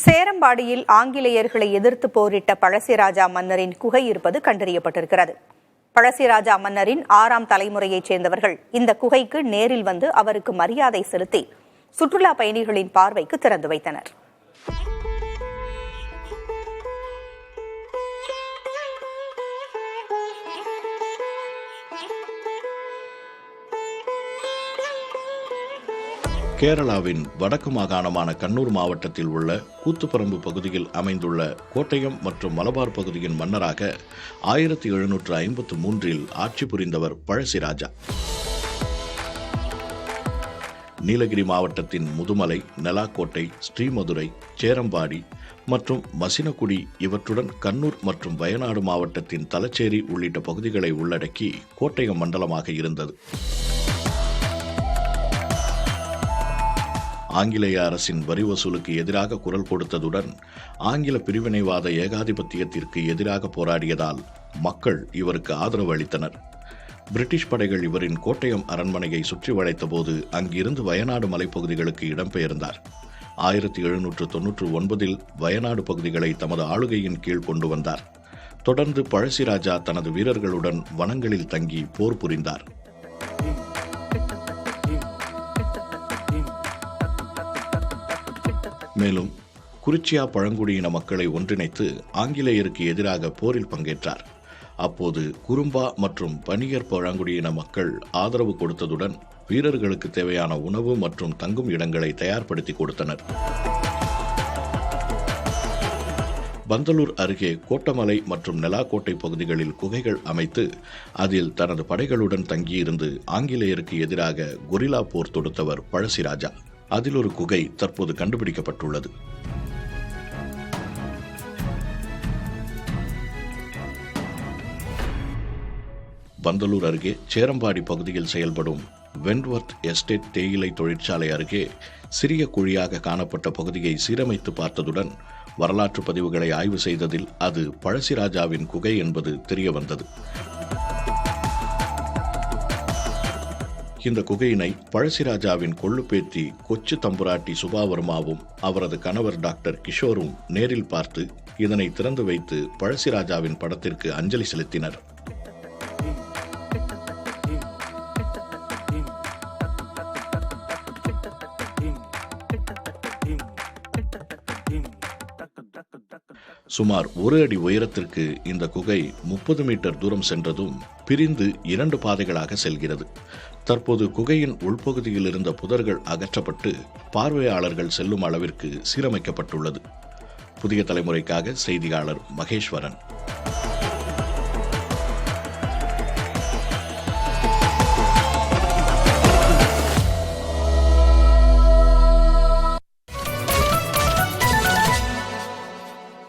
சேரம்பாடியில் ஆங்கிலேயர்களை எதிர்த்து போரிட்ட பழசிராஜா மன்னரின் குகை இருப்பது கண்டறியப்பட்டிருக்கிறது. பழசிராஜா மன்னரின் 6ஆம் தலைமுறையைச் சேர்ந்தவர்கள் இந்த குகைக்கு நேரில் வந்து அவருக்கு மரியாதை செலுத்தி சுற்றுலா பயணிகளின் பார்வைக்கு திறந்து வைத்தனர். கேரளாவின் வடக்கு மாகாணமான கண்ணூர் மாவட்டத்தில் உள்ள கூத்துப்பரம்பு பகுதியில் அமைந்துள்ள கோட்டயம் மற்றும் மலபார் பகுதியின் மன்னராக 1753 ஆட்சி புரிந்தவர் பழசிராஜா. நீலகிரி மாவட்டத்தின் முதுமலை, நெலாக்கோட்டை, ஸ்ரீமதுரை, சேரம்பாடி மற்றும் மசினகுடி இவற்றுடன் கண்ணூர் மற்றும் வயநாடு மாவட்டத்தின் தலச்சேரி உள்ளிட்ட பகுதிகளை உள்ளடக்கி கோட்டயம் மண்டலமாக இருந்தது. ஆங்கிலேய அரசின் வரி வசூலுக்கு எதிராக குரல் கொடுத்ததுடன் ஆங்கில பிரிவினைவாத ஏகாதிபத்தியத்திற்கு எதிராக போராடியதால் மக்கள் இவருக்கு ஆதரவு அளித்தனர். பிரிட்டிஷ் படைகள் இவரின் கோட்டயம் அரண்மனையை சுற்றி வளைத்தபோது அங்கிருந்து வயநாடு மலைப்பகுதிகளுக்கு இடம்பெயர்ந்தார். 1799 வயநாடு பகுதிகளை தமது ஆளுகையின் கீழ் கொண்டு வந்தார். தொடர்ந்து பழசிராஜா தனது வீரர்களுடன் வனங்களில் தங்கி போர் புரிந்தார். மேலும் குறிச்சியா பழங்குடியின மக்களை ஒன்றிணைத்து ஆங்கிலேயருக்கு எதிராக போரில் பங்கேற்றார். அப்போது குறும்பா மற்றும் பனியர் பழங்குடியின மக்கள் ஆதரவு கொடுத்ததுடன் வீரர்களுக்கு தேவையான உணவு மற்றும் தங்கும் இடங்களை தயார்படுத்தி கொடுத்தனர். பந்தலூர் அருகே கோட்டமலை மற்றும் நெலாக்கோட்டை பகுதிகளில் குகைகள் அமைத்து அதில் தனது படைகளுடன் தங்கியிருந்து ஆங்கிலேயருக்கு எதிராக கொரில்லா போர் தொடுத்தவர் பழசிராஜா. அதில் ஒரு குகை தற்போது கண்டுபிடிக்கப்பட்டுள்ளது. பந்தலூர் அருகே சேரம்பாடி பகுதியில் செயல்படும் வென்ட்வர்த் எஸ்டேட் தேயிலை தொழிற்சாலை அருகே சிறிய குழியாக காணப்பட்ட பகுதியை சீரமைத்து பார்த்ததுடன் வரலாற்று பதிவுகளை ஆய்வு செய்ததில் அது பழசிராஜாவின் குகை என்பது தெரியவந்தது. இந்த குகையினை பழசிராஜாவின் கொள்ளுப்பேத்தி கொச்சு தம்புராட்டி சுபாவர்மாவும் அவரது கணவர் டாக்டர் கிஷோரும் நேரில் பார்த்து இதனை திறந்து வைத்து பழசிராஜாவின் படத்திற்கு அஞ்சலி செலுத்தினர். சுமார் 1 அடி உயரத்திற்கு இந்த குகை 30 மீட்டர் தூரம் சென்றதும் பிரிந்து 2 பாதைகளாக செல்கிறது. தற்போது குகையின் உள்பகுதியில் இருந்த புதர்கள் அகற்றப்பட்டு பார்வையாளர்கள் செல்லும் அளவிற்கு சீரமைக்கப்பட்டுள்ளது. புதிய தலைமுறைக்காக செய்தியாளர் மகேஸ்வரன்.